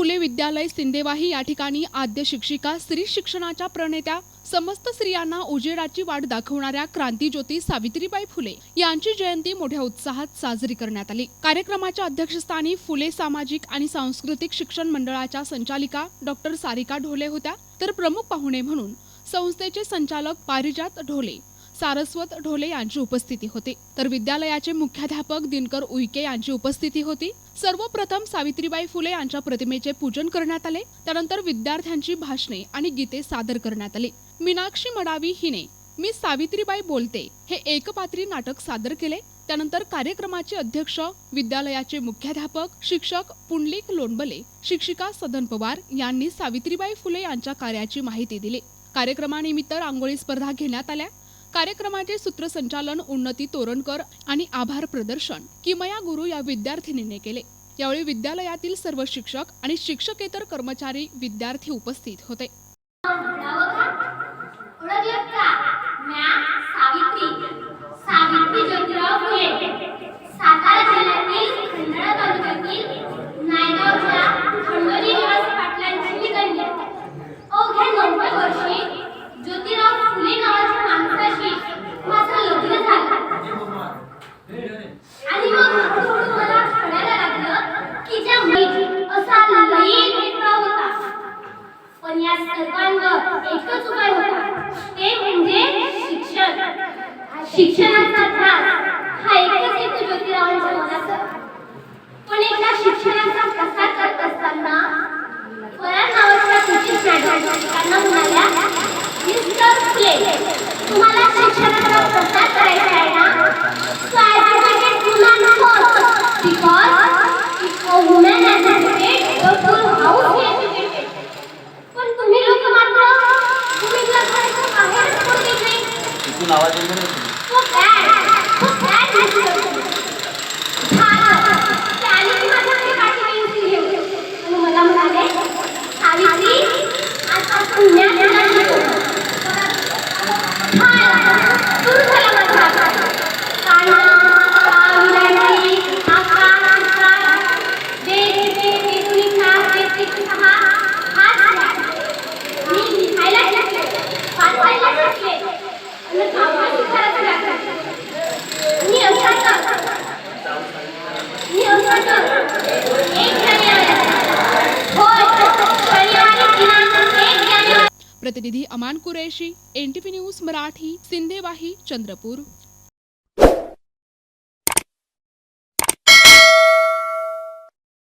फुले विद्यालय सिंदेवाही या ठिकाणी आद्य शिक्षिका स्त्री शिक्षणाच्या प्रणेत्या समस्त स्त्रियांना उजेडाची वाट दाखवणाऱ्या क्रांतीज्योती सावित्रीबाई फुले यांची जयंती मोठ्या उत्साहात साजरी करण्यात आली। कार्यक्रमाच्या अध्यक्षस्थानी फुले सामाजिक आणि सांस्कृतिक शिक्षण मंडळाच्या संचालिका डॉक्टर सारिका ढोले होत्या, तर प्रमुख पाहुणे म्हणून संस्थेचे संचालक पारिजात ढोले, सारस्वत ढोले यांची उपस्थिती होती, तर विद्यालयाचे मुख्याध्यापक दिनकर उईके यांची उपस्थिती होती। सर्वप्रथम सावित्रीबाई फुले यांच्या प्रतिमेचे पूजन करण्यात आले। त्यानंतर विद्यार्थ्यांची भाषणे आणि गीते सादर करण्यात आली। मीनाक्षी मडावी हिने मी सावित्रीबाई बोलते हे एकपात्री नाटक सादर केले। त्यानंतर कार्यक्रमाचे अध्यक्ष विद्यालयाचे मुख्याध्यापक शिक्षक पुंडलिक लोणबले, शिक्षिका सदन पवार यांनी सावित्रीबाई फुले यांच्या कार्याची माहिती दिली। कार्यक्रमानिमित्त रांगोळी स्पर्धा घेण्यात आल्या। कार्यक्रमाचे सूत्रसंचालन उन्नती तोरणकर आणि आभार प्रदर्शन किमया गुरु या विद्यार्थिनीने केले। यावेळी विद्यालयातील सर्व शिक्षक आणि शिक्षकेतर कर्मचारी विद्यार्थी उपस्थित होते। सावित्री ज्योतिराव फुले सातारा जिल्ह्यातील खंडाळा तालुक्यातील नायगावच्या खंडोली निवासी पाटलांची मी कन्या। अवघ्या 90 वर्षी ज्योतिराव फुले नावाच्या माणसाशी माझं लग्न झालं आणि मग हळूहळू मला कळायला लागलं की ज्या असा लई भेदभाव होता, पण या सर्वांवर एकच उपाय होता, ते म्हणजे शिक्षण। शिक्षणाचा ध्यास हा एकच हेतू ज्योतिरावांच्या मनात होता। पण एकदा शिक्षणाचा प्रसार करत असताना फरार नावाच्या ब्रिटिश नागरिकांना म्हणाल्या, मिस्टर फुले, तुम्हाला शिक्षणाचा प्रसार करायचा आहे ना, सर्टिफिकेट मुलांना because women educated the full house educated. पण तुम्ही लोक मात्र भूमिका घराच्या बाहेरच पडले नाही। तिथून आवाज येत नाही। मला म्हणाले, सावित्री आता पुण्यात प्रतिनिधी अमान कुरैशी, NTV न्यूज मराठी, सिंदेवाही, चंद्रपूर।